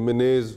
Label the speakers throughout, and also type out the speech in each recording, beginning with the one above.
Speaker 1: MNAs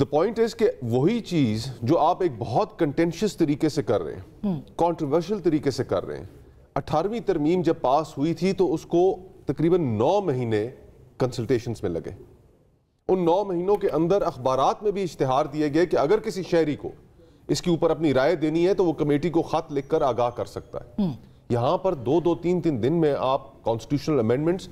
Speaker 1: the point is کہ وہی چیز جو آپ ایک بہت کنٹینشیس طریقے سے کر رہے ہیں, کانٹروورشل طریقے سے کر رہے ہیں. 18ویں ترمیم جب پاس ہوئی تھی تو اس کو تقریباً 9 مہینے کنسلٹیشنز میں لگے. ان 9 مہینوں کے اندر اخبارات میں بھی اشتہار دیے گئے کہ اگر کسی شہری کو اس کے اوپر اپنی رائے دینی ہے تو وہ کمیٹی کو خط لکھ کر آگاہ کر سکتا ہے. یہاں پر 2-3 دن میں آپ کانسٹیٹیوشنل امینڈمنٹس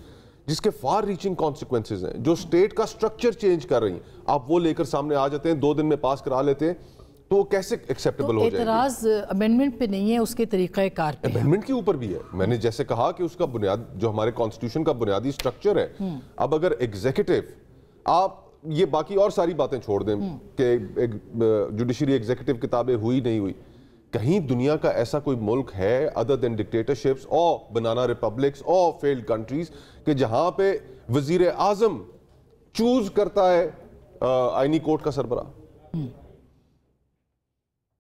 Speaker 1: جس کے فار ریچنگ کانسیکوینسز ہیں, جو اسٹیٹ کا سٹرکچر چینج کر رہی ہیں, آپ وہ لے کر سامنے آ جاتے ہیں, 2 دن میں پاس کرا لیتے ہیں, تو وہ کیسے ایکسیپٹیبل ہو جائے گی؟
Speaker 2: اعتراض امینڈمنٹ پہ نہیں ہے, اس کے طریقہ کار پہ.
Speaker 1: امینڈمنٹ کے اوپر بھی ہے. میں نے جیسے کہا کہ اس کا بنیاد جو ہمارے کانسٹیٹیوشن کا بنیادی سٹرکچر ہے, اب اگر ایگزیکٹو, آپ یہ باقی اور ساری باتیں چھوڑ دیں کہ جوڈیشری ایگزیکٹو کتابیں ہوئی نہیں ہوئی, کہیں دنیا کا ایسا کوئی ملک ہے ادر دین ڈکٹیٹرشپس اور بنانا ریپبلکس اور فیلڈ کنٹریز کہ جہاں پہ وزیر اعظم چوز کرتا ہے آئینی کورٹ کا سربراہ؟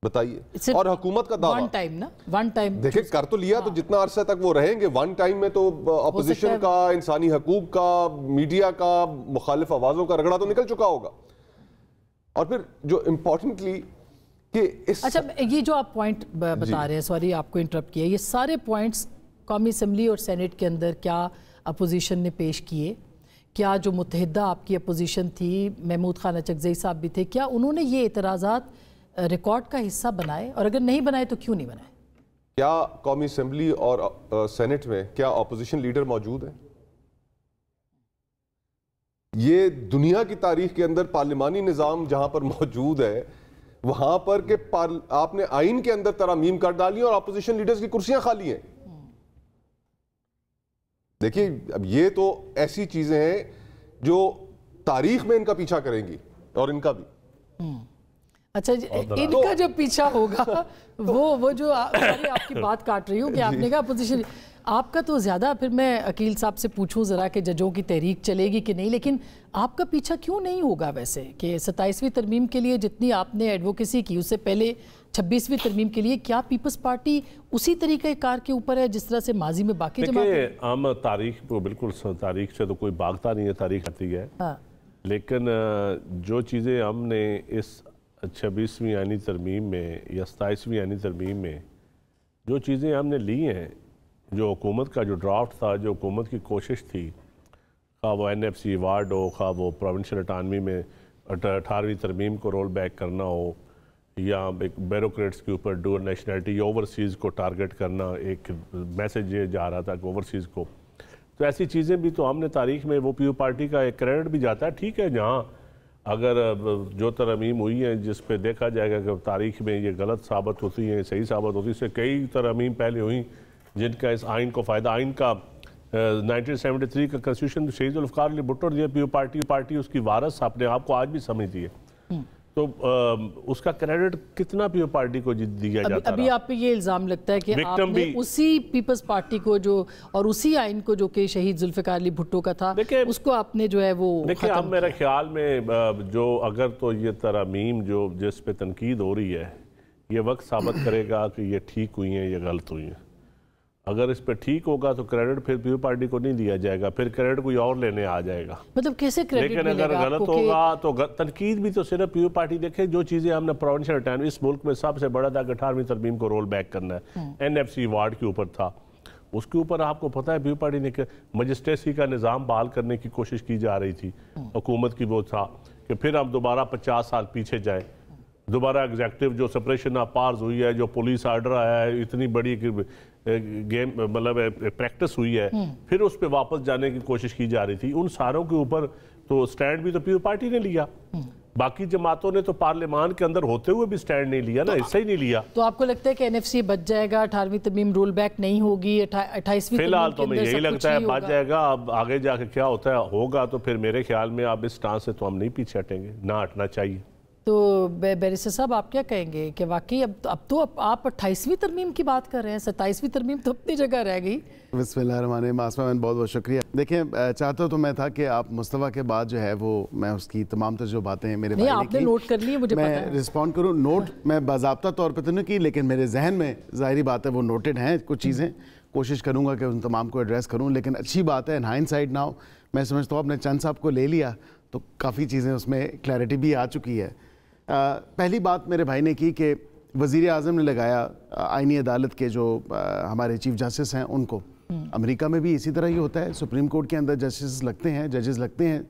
Speaker 1: بتائیے. اور حکومت کا دعویٰ
Speaker 2: ون ٹائم نا, ون ٹائم
Speaker 1: دیکھیں کر تو لیا, تو جتنا عرصہ تک وہ رہیں گے ون ٹائم میں تو اپوزیشن کا, انسانی حقوق کا, میڈیا کا, مخالف آوازوں کا رگڑا تو نکل چکا ہوگا. اور پھر جو امپورٹنٹلی کہ
Speaker 2: اچھا, یہ جو آپ پوائنٹ بتا رہے ہیں, سوری آپ کو انٹرپٹ کیا, یہ سارے پوائنٹس قومی اسمبلی اور سینٹ کے اندر کیا اپوزیشن نے پیش کیے؟ کیا جو متحدہ آپ کی اپوزیشن تھی, محمود خان اچکزئی صاحب بھی تھے, کیا انہوں نے یہ اعتراضات ریکارڈ کا حصہ بنائے, اور اگر نہیں بنائے تو کیوں نہیں بنائے؟
Speaker 1: کیا قومی اسمبلی اور سینٹ میں کیا اپوزیشن لیڈر موجود ہیں؟ یہ دنیا کی تاریخ کے اندر پارلیمانی نظام جہاں پر موجود ہے وہاں پر کہ آپ نے آئین کے اندر ترامیم کر ڈالی اور اپوزیشن لیڈرز کی کرسیاں خالی ہیں. دیکھیے اب یہ تو ایسی چیزیں ہیں جو تاریخ میں ان کا پیچھا کریں گی, اور ان کا بھی.
Speaker 2: اچھا, ان کا جو پیچھا ہوگا وہ جو آپ کی بات کاٹ رہی ہوں کہ آپ نے کہا اپوزیشن, آپ کا تو زیادہ, پھر میں عقیل صاحب سے پوچھوں ذرا کہ ججوں کی تحریک چلے گی کہ نہیں, لیکن آپ کا پیچھا کیوں نہیں ہوگا ویسے کہ 27ویں ترمیم کے لیے جتنی آپ نے ایڈوکیسی کی, اس سے پہلے 26ویں ترمیم کے لیے کیا پیپلز پارٹی اسی طریقہ کار کے اوپر ہے جس طرح سے ماضی میں باقی جماعتیں؟
Speaker 3: دیکھیں ہم تاریخ کو بالکل, تاریخ سے تو کوئی بھاگتا نہیں ہے, تاریخ آتی ہے, لیکن جو چیزیں ہم نے اس 26ویں آئینی ترمیم میں یا 27ویں آئینی ترمیم میں جو چیزیں ہم نے لی ہیں, جو حکومت کا جو ڈرافٹ تھا, جو حکومت کی کوشش تھی, خواہ وہ NFC ایوارڈ ہو, خواہ وہ پروونشل اٹانومی میں 18ویں ترمیم کو رول بیک کرنا ہو, یا ایک بیوروکریٹس کے اوپر ڈوئل نیشنلٹی یا اوورسیز کو ٹارگٹ کرنا, ایک میسج یہ جا رہا تھا کہ اوورسیز کو, تو ایسی چیزیں بھی تو ہم نے تاریخ میں, وہ پیو پارٹی کا ایک کریڈٹ بھی جاتا ہے. ٹھیک ہے, جہاں اگر جو ترامیم ہوئی ہیں جس پہ دیکھا جائے گا کہ تاریخ میں یہ غلط ثابت ہوتی ہیں, صحیح ثابت ہوتی ہیں, اس سے کئی ترامیم پہلے ہوئیں جن کا اس آئین کو فائدہ, آئین کا 1973 کا کنسٹیٹیوشن شہید ذوالفقار علی بھٹو دیا, پیو پارٹی اس کی وارث اپنے آپ کو آج بھی سمجھتی ہے, تو اس کا کریڈٹ کتنا پیو پارٹی کو دیا جاتا ہے؟
Speaker 2: ابھی آپ پہ یہ الزام لگتا ہے کہ آپ نے اسی پیپلز پارٹی کو جو, اور اسی آئین کو جو کہ شہید ذوالفقار علی بھٹو کا تھا, اس کو آپ نے جو ہے وہ
Speaker 3: دیکھیں, اب میرے خیال میں جو اگر تو یہ ترامیم جو جس پہ تنقید ہو رہی ہے, یہ وقت ثابت کرے گا کہ یہ ٹھیک ہوئی ہیں یا غلط ہوئی ہیں. اگر اس پہ ٹھیک ہوگا تو کریڈٹ پھر پیو پارٹی کو نہیں دیا جائے گا, پھر کریڈٹ کوئی اور لینے آ جائے گا.
Speaker 2: مطلب کیسے کریڈٹ
Speaker 3: لیکن اگر غلط ہوگا تو تنقید بھی تو صرف پیو پارٹی, دیکھیں جو چیزیں ہم نے پروونشل اٹانومی, اس ملک میں سب سے بڑا تھا کہ 18ویں ترمیم کو رول بیک کرنا ہے, NFC ایوارڈ کے اوپر تھا, اس کے اوپر آپ کو پتہ ہے پیو پارٹی نے کہ مجسٹریسی کا نظام بحال کرنے کی کوشش کی جا رہی تھی, حکومت کی وہ تھا کہ پھر ہم دوبارہ 50 سال پیچھے جائیں, دوبارہ ایگزیکٹو جو سپریشن آف پاورز ہوئی ہے, جو پولیس آرڈر آیا ہے, اتنی بڑی گیم مطلب پریکٹس ہوئی ہے, پھر اس پہ واپس جانے کی کوشش کی جا رہی تھی. ان ساروں کے اوپر تو سٹینڈ بھی تو پیو پارٹی نے لیا, باقی جماعتوں نے تو پارلیمان کے اندر ہوتے ہوئے بھی سٹینڈ نہیں لیا نا, حصہ ہی نہیں لیا.
Speaker 2: تو آپ کو لگتا ہے کہ NFC بچ جائے گا, 18ویں ترمیم رول بیک نہیں ہوگی, 28ویں
Speaker 3: فی الحال تو میں یہی لگتا ہے بچ جائے گا. اب آگے جا کے کیا ہوتا ہے ہوگا, تو پھر میرے خیال میں اب اس ٹانس سے تو ہم نہیں پیچھے ہٹیں گے, نہ ہٹنا چاہیے.
Speaker 2: تو بیرسٹر صاحب آپ کیا کہیں گے کہ واقعی اب تو آپ 28ویں ترمیم کی بات کر رہے ہیں, 27ویں ترمیم تو اپنی جگہ رہ گئی.
Speaker 4: بسم اللہ الرحمن الرحیم. آسمہ بہن بہت بہت شکریہ. دیکھیں چاہتا تو میں تھا کہ آپ مصطفیٰ کے بعد جو ہے وہ میں اس کی تمام جو باتیں میرے بھائی نے
Speaker 2: آپ نے نوٹ کر لی, مجھے پتہ ہے,
Speaker 4: میں رسپونڈ کروں. نوٹ میں باضابطہ طور پہ تو نہیں کی, لیکن میرے ذہن میں ظاہری بات ہے وہ نوٹڈ ہیں کچھ چیزیں, کوشش کروں گا کہ ان تمام کو ایڈریس کروں. لیکن اچھی بات ہے ان ہائنڈ سائڈ ناؤ, میں سمجھتا ہوں آپ نے چند صاحب کو لے لیا تو کافی چیزیں اس میں کلیئرٹی بھی آ چکی ہے. پہلی بات میرے بھائی نے کی کہ وزیر اعظم نے لگایا آئینی عدالت کے جو ہمارے چیف جسٹس ہیں ان کو. امریکہ میں بھی اسی طرح ہی ہوتا ہے, سپریم کورٹ کے اندر ججز لگتے ہیں,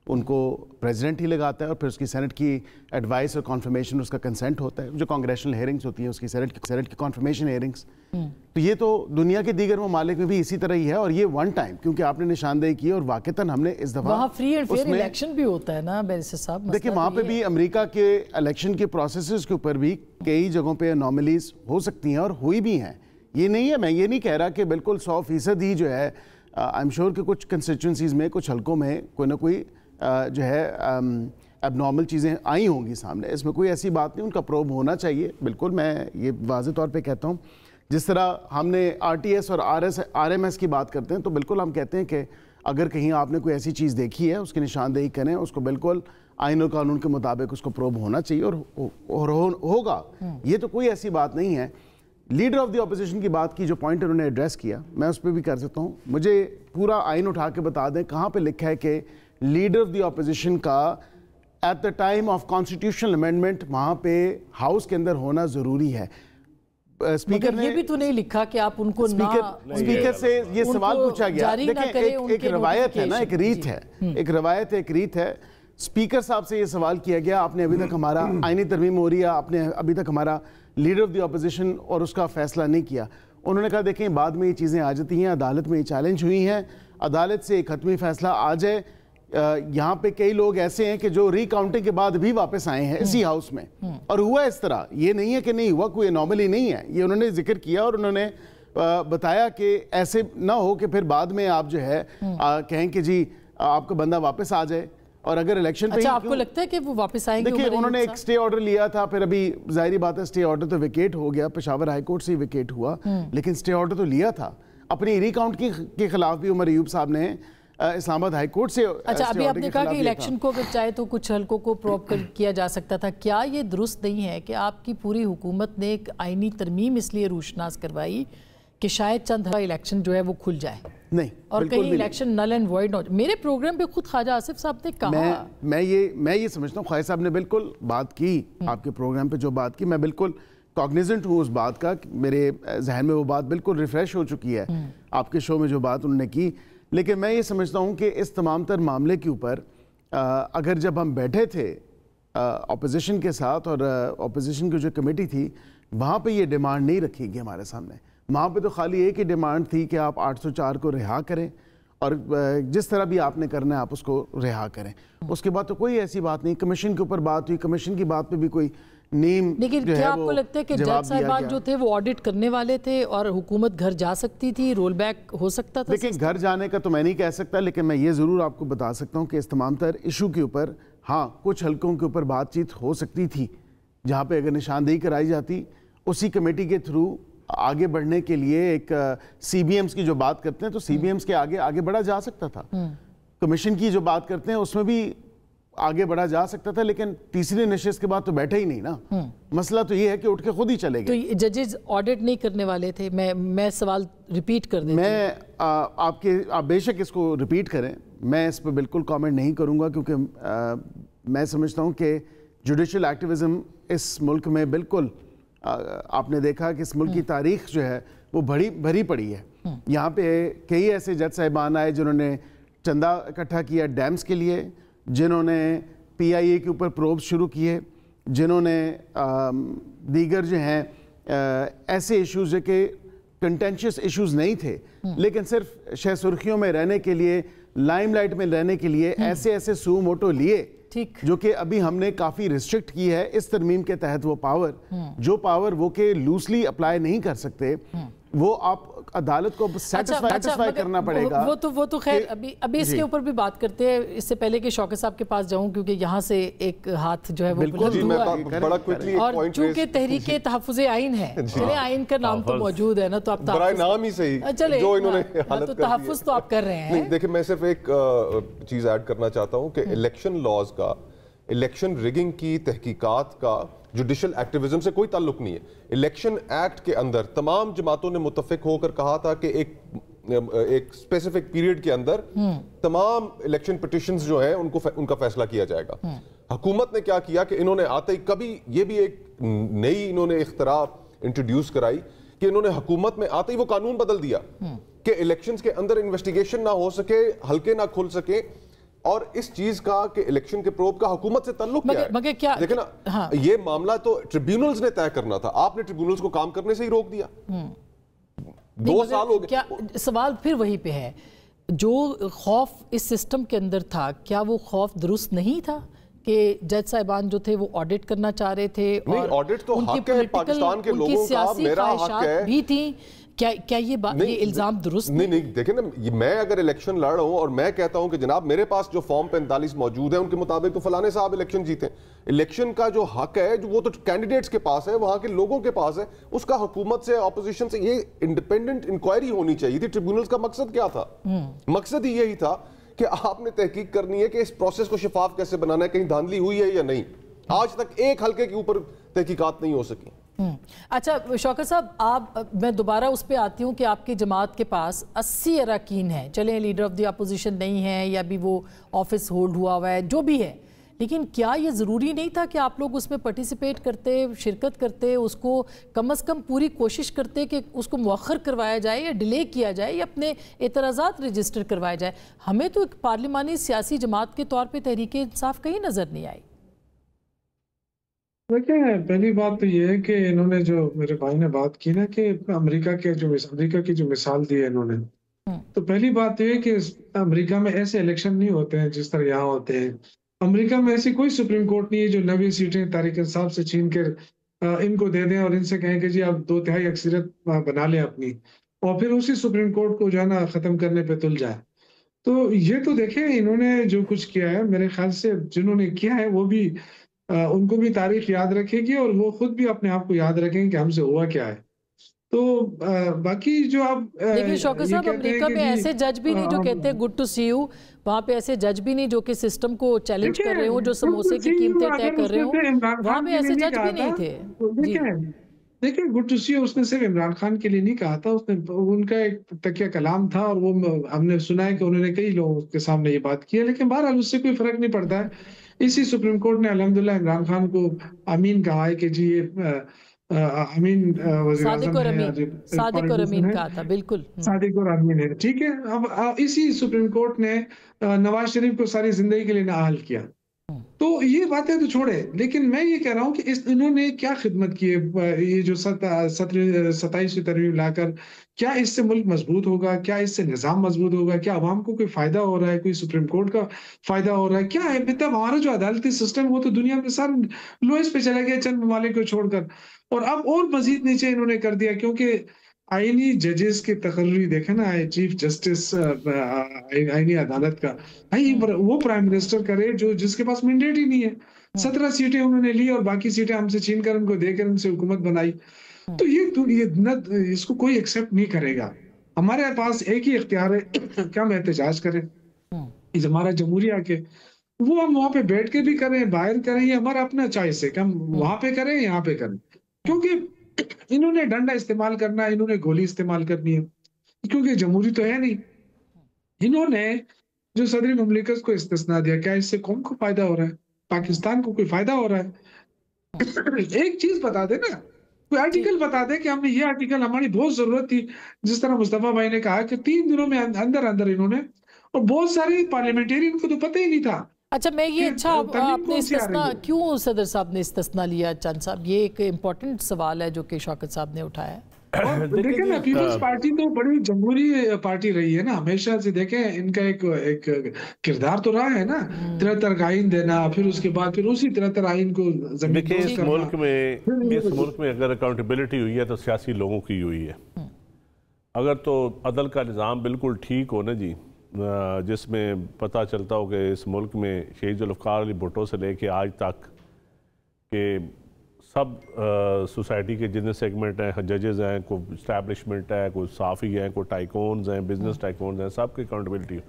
Speaker 4: ان کو پریزیڈنٹ ہی لگاتا ہے اور پھر اس کی سینٹ کی ایڈوائس اور کانفرمیشن, اس کا کنسنٹ ہوتا ہے. جو کانگریشنل ہیئرنگز ہوتی ہیں اس کی سینٹ کی کانفرمیشن ہیئرنگز. تو یہ تو دنیا کے دیگر ممالک میں بھی اسی طرح ہی ہے, اور یہ ون ٹائم کیونکہ آپ نے نشاندہی کی اور واقعتاً ہم نے اس دفعہ
Speaker 2: وہاں فری اینڈ فیئر الیکشن بھی ہوتا ہے نا بیریسٹر صاحب.
Speaker 4: دیکھیں وہاں پہ بھی امریکہ کے الیکشن کے پروسیسز کے اوپر بھی کئی جگہوں پہ انوملیز ہو سکتی ہیں اور ہوئی بھی ہیں. یہ نہیں ہے, میں یہ نہیں کہہ رہا کہ بالکل 100% ہی جو ہے, آئی ایم شیور کہ کچھ کنسٹیچوئنسیز میں کچھ حلقوں میں کوئی نہ کوئی جو ہے اب نارمل چیزیں آئی ہوں گی سامنے. اس میں کوئی ایسی بات نہیں, ان کا پروب ہونا چاہیے. بالکل میں یہ واضح طور پہ کہتا ہوں, جس طرح ہم نے آر ٹی ایس اور آر ایم ایس کی بات کرتے ہیں تو بالکل ہم کہتے ہیں کہ اگر کہیں آپ نے کوئی ایسی چیز دیکھی ہے اس کی نشاندہی کریں, اس کو بالکل آئین اور قانون کے مطابق اس کو پروب ہونا چاہیے اور ہوگا. یہ تو کوئی ایسی بات نہیں ہے. لیڈر آف دی اپوزیشن کی بات کی, جو پوائنٹ انہوں نے ایڈریس کیا, میں اس پہ بھی کر سکتا ہوں. مجھے پورا آئین اٹھا کے بتا دیں کہاں پہ لکھا ہے کہ لیڈر آف دی اپوزیشن کا at the time of constitutional amendment وہاں پہ ہاؤس کے اندر ہونا ضروری ہے.
Speaker 2: اسپیکر نے یہ بھی تو نہیں لکھا کہ آپ ان کو
Speaker 4: اسپیکر سے یہ سوال پوچھا گیا. دیکھیں ایک روایت ہے نا, ایک روایت ہے, ایک ریت ہے. اسپیکر صاحب سے یہ سوال کیا گیا, آپ نے ابھی تک ہمارا آئینی ترمیم ہو رہی ہے, آپ نے ابھی تک ہمارا لیڈر آف دی اپوزیشن اور اس کا فیصلہ نہیں کیا. انہوں نے کہا دیکھیں بعد میں یہ چیزیں آ جاتی ہیں, عدالت میں یہ چیلنج ہوئی ہیں, عدالت سے ایک حتمی فیصلہ آ جائے. یہاں پہ کئی لوگ ایسے ہیں کہ جو ری کاؤنٹنگ کے بعد بھی واپس آئے ہیں اسی ہاؤس میں, اور ہوا اس طرح. یہ نہیں ہے کہ نہیں ہوا, کوئی انوملی نہیں ہے. یہ انہوں نے ذکر کیا اور انہوں نے بتایا کہ ایسے نہ ہو کہ پھر بعد میں آپ جو ہے کہیں کہ جی آپ کا بندہ واپس آ جائے. اور اگر الیکشن پہ
Speaker 2: آپ کو لگتا ہے کہ وہ واپس آئیں گے؟
Speaker 4: دیکھیں انہوں نے ایک سٹے آرڈر لیا تھا, پھر ابھی ظاہری بات ہے سٹے آرڈر تو ویکیٹ ہو گیا, پشاور ہائی کورٹ سے ویکیٹ ہوا, لیکن سٹے آرڈر تو لیا تھا. اپنی ری کاؤنٹ کے خلاف بھی عمر ایوب صاحب نے اسلام آباد ہائی کورٹ سے.
Speaker 2: اچھا ابھی آپ نے کہا کہ الیکشن کو اگر چاہے تو کچھ حلقوں کو پروب کیا جا سکتا تھا. کیا یہ درست نہیں ہے کہ آپ کی پوری حکومت نے ایک آئینی ترمیم اس لیے روشناس کروائی کہ شاید چند الیکشن جو ہے وہ کھل جائے؟
Speaker 4: نہیں,
Speaker 2: اور کہیں الیکشن نل اینڈ وائڈ نہ ہو. میرے پروگرام پہ خود خواجہ آصف صاحب نے کہا,
Speaker 4: میں یہ سمجھتا ہوں خواجہ صاحب نے بالکل بات کی, آپ کے پروگرام پہ جو بات کی میں بالکل کاگنیزنٹ ہوں اس بات کا, میرے ذہن میں وہ بات بالکل ریفریش ہو چکی ہے آپ کے شو میں جو بات انہوں نے کی. لیکن میں یہ سمجھتا ہوں کہ اس تمام تر معاملے کے اوپر اگر جب ہم بیٹھے تھے اپوزیشن کے ساتھ اور اپوزیشن کی جو کمیٹی تھی وہاں پہ یہ ڈیمانڈ نہیں رکھی گئی ہمارے سامنے. وہاں پہ تو خالی ایک ہی ڈیمانڈ تھی کہ آپ 804 کو رہا کریں اور جس طرح بھی آپ نے کرنا ہے آپ اس کو رہا کریں. اس کے بعد تو کوئی ایسی بات نہیں. کمیشن کے اوپر بات ہوئی, کمیشن کی بات پہ بھی کوئی نیم.
Speaker 2: لیکن کیا آپ کو لگتا ہے کہ جج صاحبان جو تھے وہ آڈٹ کرنے والے تھے اور حکومت گھر جا سکتی تھی, رول بیک ہو سکتا تھا؟
Speaker 4: دیکھیں گھر جانے کا تو میں نہیں کہہ سکتا, لیکن میں یہ ضرور آپ کو بتا سکتا ہوں کہ اس تمام تر ایشو کے اوپر ہاں کچھ حلقوں کے اوپر بات چیت ہو سکتی تھی جہاں پہ اگر نشاندہی کرائی جاتی اسی کمیٹی کے تھرو آگے بڑھنے کے لیے. ایک سی بی ایمز کی جو بات کرتے ہیں تو سی بی ایمز کے آگے بڑھا جا سکتا تھا. کمیشن کی جو بات کرتے ہیں اس میں بھی آگے بڑھا جا سکتا تھا, لیکن تیسری نشست کے بعد تو بیٹھے ہی نہیں نا. مسئلہ تو یہ ہے کہ اٹھ کے خود ہی چلے گئے.
Speaker 2: تو ججز آڈٹ نہیں کرنے والے تھے؟ میں سوال ریپیٹ کر دیتا ہوں.
Speaker 4: میں آپ بے شک اس کو ریپیٹ کریں, میں اس پہ بالکل کامنٹ نہیں کروں گا کیونکہ میں سمجھتا ہوں کہ جوڈیشل ایکٹیویزم اس ملک میں بالکل آپ نے دیکھا کہ اس ملک کی تاریخ جو ہے وہ بھری پڑی ہے. یہاں پہ کئی ایسے جج صاحبان آئے جنہوں نے چندہ اکٹھا کیا ڈیمز کے لیے, جنہوں نے پی آئی اے کے اوپر پروبز شروع کیے, جنہوں نے دیگر جو ہیں ایسے ایشوز جو کہ کنٹینشیس ایشوز نہیں تھے لیکن صرف شہ سرخیوں میں رہنے کے لیے, لائم لائٹ میں رہنے کے لیے ایسے سو موٹو لیے جو کہ ابھی ہم نے کافی ریسٹرکٹ کی ہے اس ترمیم کے تحت. وہ پاور جو پاور وہ کہ لوسلی اپلائی نہیں کر سکتے, وہ آپ عدالت کو سیٹسفائی کرنا پڑے گا.
Speaker 2: وہ تو خیر ابھی اس کے اوپر بھی بات کرتے ہیں, اس سے پہلے کہ شوکت صاحب کے پاس جاؤں کیونکہ یہاں سے ایک ہاتھ جو ہے وہ بلند ہوا ہے اور چونکہ تحریک تحفظ آئین ہے, چلے آئین کا نام تو موجود ہے نا, تو آپ
Speaker 1: نام ہی صحیح
Speaker 2: چلے
Speaker 1: جو انہوں نے حالت کر دیا.
Speaker 2: تحفظ تو آپ کر رہے ہیں.
Speaker 1: دیکھیں میں صرف ایک چیز ایڈ کرنا چاہتا ہوں کہ الیکشن لاز کا, الیکشن ریگنگ کی تحقیقات کا جوڈیشل ایکٹیویزم سے کوئی تعلق نہیں ہے. الیکشن ایکٹ کے اندر تمام جماعتوں نے متفق ہو کر کہا تھا کہ ایک ایک اسپیسیفک پیریڈ کے اندر تمام الیکشن پٹیشنز جو ہیں ان کا فیصلہ کیا جائے گا. حکومت نے کیا کیا کہ انہوں نے آتے ہی کبھی یہ بھی ایک نئی انہوں نے اختراع انٹروڈیوس کرائی کہ انہوں نے حکومت میں آتے ہی وہ قانون بدل دیا کہ الیکشنز کے اندر انویسٹیگیشن نہ ہو سکے, حلقے نہ کھل سکے, اور اس چیز کا کہ الیکشن کے پروب کا حکومت سے تعلق کیا ہے. دیکھیں نا, یہ معاملہ تو ٹریبیونلز نے طے کرنا تھا, آپ نے ٹریبیونلز کو کام کرنے سے ہی روک دیا. 2 سال ہو گئے.
Speaker 2: سوال پھر وہی پہ ہے, جو خوف اس سسٹم کے اندر تھا کیا وہ خوف درست نہیں تھا کہ جج صاحبان جو تھے وہ آڈٹ کرنا چاہ رہے تھے,
Speaker 1: نہیں آڈٹ تو حق ہے پاکستان کے لوگوں کا, میرا حق ہے
Speaker 2: بھی تھی, کیا یہ الزام درست
Speaker 1: نہیں. دیکھیں نا, میں اگر الیکشن لڑ رہا ہوں اور میں کہتا ہوں کہ جناب میرے پاس جو فارم 45 موجود ہیں ان کے مطابق تو فلانے صاحب الیکشن جیتے, الیکشن کا جو حق ہے وہ تو کینڈیڈیٹس کے پاس ہے, وہاں کے لوگوں کے پاس ہے, اس کا حکومت سے اپوزیشن سے یہ انڈیپینڈنٹ انکوائری ہونی چاہیے تھی. ٹریبیونلز کا مقصد کیا تھا؟ مقصد ہی یہی تھا کہ آپ نے تحقیق کرنی ہے کہ اس پروسیس کو شفاف کیسے بنانا ہے, کہیں دھاندلی ہوئی ہے یا نہیں. آج تک ایک حلقے کے اوپر تحقیقات نہیں ہو سکی.
Speaker 2: اچھا شوکت صاحب, میں دوبارہ اس پہ آتی ہوں کہ آپ کی جماعت کے پاس 80 اراکین ہیں, چلیں لیڈر آف دی اپوزیشن نہیں ہے یا بھی وہ آفس ہولڈ ہوا ہوا ہے, جو بھی ہے, لیکن کیا یہ ضروری نہیں تھا کہ آپ لوگ اس میں پارٹیسپیٹ کرتے, شرکت کرتے, اس کو کم از کم پوری کوشش کرتے کہ اس کو مؤخر کروایا جائے یا ڈیلے کیا جائے یا اپنے اعتراضات رجسٹر کروائے جائے؟ ہمیں تو ایک پارلیمانی سیاسی جماعت کے طور پہ تحریک انصاف کہیں نظر نہیں آئی.
Speaker 5: دیکھیں, پہلی بات تو یہ ہے کہ انہوں نے جو میرے بھائی نے بات کی نا کہ امریکہ کی جو مثال دی ہے انہوں نے, تو پہلی بات یہ ہے کہ امریکہ میں ایسے الیکشن نہیں ہوتے ہیں جس طرح یہاں ہوتے ہیں. امریکہ میں ایسی کوئی سپریم کورٹ نہیں ہے جو 90 سیٹیں تحریک انصاف سے چھین کر ان کو دے دیں اور ان سے کہیں کہ جی آپ 2/3 اکثریت بنا لیں اپنی, اور پھر اسی سپریم کورٹ کو جو ہے نا ختم کرنے پہ تل جائے. تو یہ تو دیکھیں انہوں نے جو کچھ کیا ہے, میرے خیال سے جنہوں نے کیا ہے وہ بھی ان کو بھی تاریخ یاد رکھے گی اور وہ خود بھی اپنے آپ کو یاد رکھیں کہ ہم سے ہوا کیا ہے. تو باقی جو آپ
Speaker 2: لیکن شوکت صاحب, امریکہ میں ایسے جج بھی نہیں جو کہتے ہیں گڈ ٹو سی یو, وہاں پہ ایسے جج بھی نہیں جو کہ سسٹم کو چیلنج کر رہے ہوں, جو سموسے کی قیمتیں طے کر رہے ہوں, وہاں پہ ایسے جج بھی نہیں تھے.
Speaker 5: دیکھیں گڈ ٹو سی یو اس نے صرف عمران خان کے لیے نہیں کہا تھا, اس نے ان کا ایک تکیہ کلام تھا اور وہ ہم نے سنا ہے کہ انہوں نے کئی لوگوں کے سامنے یہ بات کی ہے, لیکن بہرحال اس سے کوئی فرق نہیں پڑتا ہے. اسی سپریم کورٹ نے الحمدللہ عمران خان کو امین کہا ہے کہ جی یہ امین وزیر اعظم ہے,
Speaker 2: صادق اور امین کہا تھا, بالکل
Speaker 5: صادق اور امین ہے, ٹھیک ہے. اب اسی سپریم کورٹ نے نواز شریف کو ساری زندگی کے لیے نااہل کیا. تو یہ باتیں تو چھوڑے, لیکن میں یہ کہہ رہا ہوں کہ انہوں نے کیا خدمت کی ہے, یہ جو 27ویں ترمیم لا کر, کیا اس سے ملک مضبوط ہوگا, کیا اس سے نظام مضبوط ہوگا, کیا عوام کو کوئی فائدہ ہو رہا ہے, کوئی سپریم کورٹ کا فائدہ ہو رہا ہے, کیا ہے؟ مطلب ہمارا جو عدالتی سسٹم وہ تو دنیا میں سارے لوئسٹ پہ چلا گیا چند ممالک کو چھوڑ کر, اور اب اور مزید نیچے انہوں نے کر دیا, کیونکہ آئینی ججز کی تقرری دیکھیں نا, چیف جسٹس آئینی عدالت کا, وہ پرائم منسٹر کرے جس کے پاس مینڈیٹ ہی نہیں ہے. 17 سیٹیں انہوں نے لی اور باقی سیٹیں ہم سے چھین کر ان کو دے کر ان سے حکومت بنائی. تو یہ اس کو کوئی ایکسپٹ نہیں کرے گا. ہمارے پاس ایک ہی اختیار ہے کہ ہم احتجاج کریں, ہمارا جمہوریہ کے وہ ہم وہاں پہ بیٹھ کے بھی کریں, باہر کریں, یہ ہمارا اپنا چوائس ہے کہ ہم وہاں پہ کریں یہاں پہ کریں. کیونکہ انہوں نے ڈنڈا استعمال کرنا ہے, انہوں نے گولی استعمال کرنی ہے, کیونکہ جمہوری تو ہے نہیں. انہوں نے جو صدر مملکت کو استثناء دیا, کیا اس سے قوم کو فائدہ ہو رہا ہے, پاکستان کو کوئی فائدہ ہو رہا ہے؟ ایک چیز بتا دے نا, کوئی آرٹیکل بتا دے کہ ہم نے یہ آرٹیکل ہماری بہت ضرورت تھی, جس طرح مصطفیٰ بھائی نے کہا کہ 3 دنوں میں اندر انہوں نے, اور بہت سارے پارلیمنٹیرین کو تو پتہ ہی نہیں تھا.
Speaker 2: اچھا میں یہ آپ نے استثناء کیوں صدر صاحب نے استثناء لیا چند صاحب, یہ ایک امپورٹنٹ سوال ہے جو کہ شوکت صاحب نے اٹھایا ہے.
Speaker 5: دیکھیں نا, پیپلز پارٹی تو بڑی جمہوری پارٹی رہی ہے نا ہمیشہ سے. دیکھیں ان کا ایک کردار تو رہا ہے نا, 73 آئین دینا, پھر اس کے بعد پھر اسی 73 آئین کو زمین
Speaker 3: دیکھیں اس ملک میں اگر اکاؤنٹیبلٹی ہوئی ہے تو سیاسی لوگوں کی ہوئی ہے. اگر تو عدل کا نظام بالکل ٹھیک ہو نا جی, جس میں پتہ چلتا ہو کہ اس ملک میں شہید ذوالفقار علی بھٹو سے لے کے آج تک کہ سب سوسائٹی کے جتنے سیگمنٹ ہیں, ججز ہیں, کوئی اسٹیبلشمنٹ ہے, کوئی صحافی ہیں, کوئی ٹائکونز ہیں, بزنس ٹائکونز ہیں, سب کی اکاؤنٹیبلٹی ہو,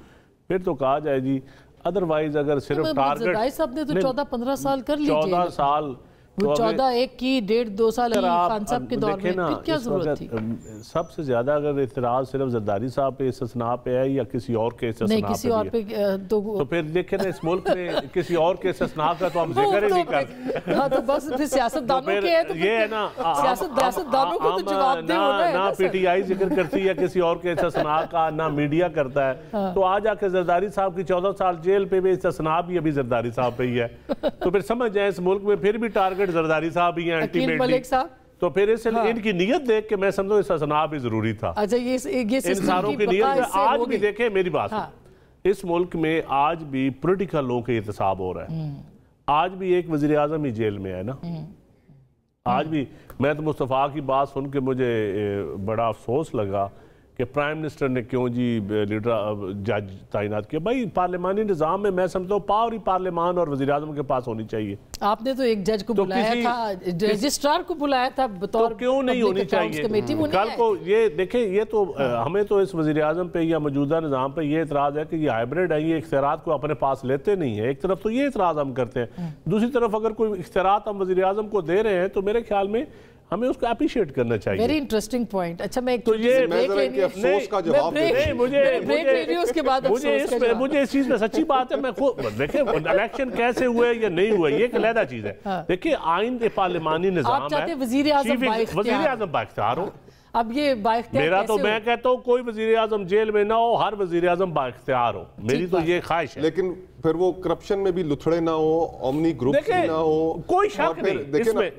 Speaker 3: پھر تو کہا جائے جی. ادروائز اگر صرف ٹارگٹ
Speaker 2: صاحب نے تو 14-15 سال کر لی,
Speaker 3: 14 سال
Speaker 2: 14-1 کی 1.5-2 سال خان صاحب کے دور میں پھر کیا ضرورت تھی؟
Speaker 3: سب سے زیادہ اگر اعتراض صرف زرداری صاحب پہ استثناء پہ ہے یا کسی اور کے استثناء
Speaker 2: نہیں کسی اور پہ
Speaker 3: تو پھر دیکھیں نا اس ملک میں کسی اور کے استثناء کا تو ہم ذکر ہی نہیں کرتے.
Speaker 2: ہاں تو بس پھر سیاستدانوں کے ہے تو
Speaker 3: یہ ہے نا
Speaker 2: سیاستدانوں کو تو جواب دہ ہونا ہے.
Speaker 3: نہ پی ٹی آئی ذکر کرتی ہے کسی اور کے استثناء کا, نہ میڈیا کرتا ہے. تو آج آ کے زرداری صاحب کی 14 سال جیل پہ بھی استثناء بھی ابھی زرداری صاحب پہ ہی ہے. تو پھر سمجھ جائیں اس ملک میں پھر بھی ٹارگٹ زرداری صاحب ہی ہیں الٹیمیٹلی. تو پھر ان کی نیت دیکھ کے میں سمجھوں استثناء بھی ضروری تھا.
Speaker 2: اچھا یہ
Speaker 3: انسانوں کی نیت آج بھی دیکھیں میری بات اس ملک میں آج بھی پولیٹیکل لوگوں کے احتساب ہو رہا ہے. آج بھی ایک وزیر اعظم ہی جیل میں ہے نا. آج بھی میں تو مصطفیٰ کی بات سن کے مجھے بڑا افسوس لگا کہ پرائم منسٹر نے کیوں جی لیڈر جج تعینات کیا. بھائی پارلیمانی نظام میں سمجھتا ہوں پاور ہی پارلیمان اور وزیر اعظم کے پاس ہونی چاہیے.
Speaker 2: آپ نے تو ایک جج کو بلایا تھا, رجسٹرار کو بلایا تھا بطور,
Speaker 3: تو کیوں نہیں ہونی چاہیے کل کو. یہ دیکھیں یہ تو ہمیں تو اس وزیر اعظم پہ یا موجودہ نظام پہ یہ اعتراض ہے کہ یہ ہائبرڈ ہے, یہ اختیارات کو اپنے پاس لیتے نہیں ہیں. ایک طرف تو یہ اعتراض ہم کرتے ہیں, دوسری طرف اگر کوئی اختیارات ہم وزیر اعظم کو دے رہے ہیں تو میرے خیال میں ہمیں اس کو اپریشیٹ کرنا چاہیے.
Speaker 2: Very interesting point. اچھا میں
Speaker 3: تو یہ
Speaker 1: افسوس کا جواب
Speaker 3: نہیں مجھے اس چیز میں سچی بات ہے. میں دیکھیں الیکشن کیسے ہوئے یا نہیں ہوئے یہ ایک علیحدہ چیز ہے. دیکھیں آئین پارلیمانی نظام ہے,
Speaker 2: وزیر
Speaker 3: اعظم بااختیار ہو.
Speaker 2: اب یہ بااختیار
Speaker 3: میرا تو میں کہتا ہوں کوئی وزیر اعظم جیل میں نہ ہو, ہر وزیر اعظم بااختیار ہو. میری تو یہ خواہش ہے.
Speaker 1: لیکن پھر وہ کرپشن میں بھی لتھڑے نہ ہو, اومنی گروپ نہ ہو,
Speaker 3: کوئی شک نہیں اس میں.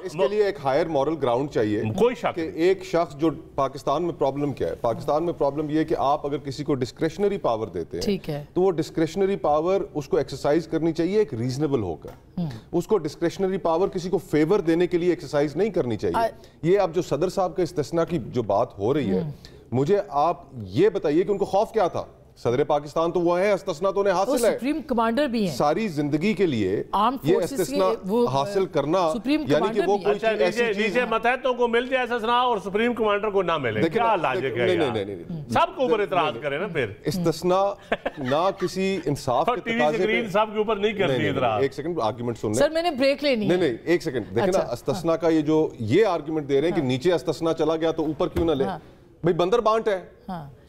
Speaker 1: اس کے لیے ایک ہائر مورل گراؤنڈ چاہیے.
Speaker 3: کوئی شک
Speaker 1: کہ ایک شخص جو پاکستان میں پرابلم کیا ہے, پاکستان میں پرابلم یہ ہے کہ آپ اگر کسی کو ڈسکریشنری پاور دیتے ہیں تو وہ ڈسکریشنری پاور اس کو ایکسرسائز کرنی چاہیے ایک ریزنیبل ہو کر. اس کو ڈسکریشنری پاور کسی کو فیور دینے کے لیے ایکسرسائز نہیں کرنی چاہیے. یہ اب جو صدر صاحب کے استثناء کی جو بات ہو رہی ہے, مجھے آپ یہ بتائیے کہ ان کو خوف کیا تھا. صدر پاکستان تو وہ ہیں, استثناء تو انہیں حاصل ہے,
Speaker 2: سپریم کمانڈر بھی ہیں.
Speaker 1: ساری زندگی کے لیے یہ استثناء حاصل کرنا یعنی کہ وہ کوئی چیز ایسی چیز
Speaker 3: نیچے متحدوں کو مل جائے استثناء اور سپریم کمانڈر کو نہ ملے, کیا لاجک ہے یار؟ نہیں سب کو اوپر اعتراض کریں نا. پھر
Speaker 1: استثناء نہ کسی انصاف کے تقاضے پہ
Speaker 3: سب کے اوپر نہیں کرتی اعتراض.
Speaker 1: ایک سیکنڈ آرگومنٹ سن لیں
Speaker 2: سر, میں نے بریک لینی ہے.
Speaker 1: نہیں ایک سیکنڈ دیکھیں نا, استثناء کا یہ آرگومنٹ دے رہے ہیں کہ نیچے استثناء چلا گیا تو اوپر کیوں نہ لے. بھئی بندر بانٹ ہے,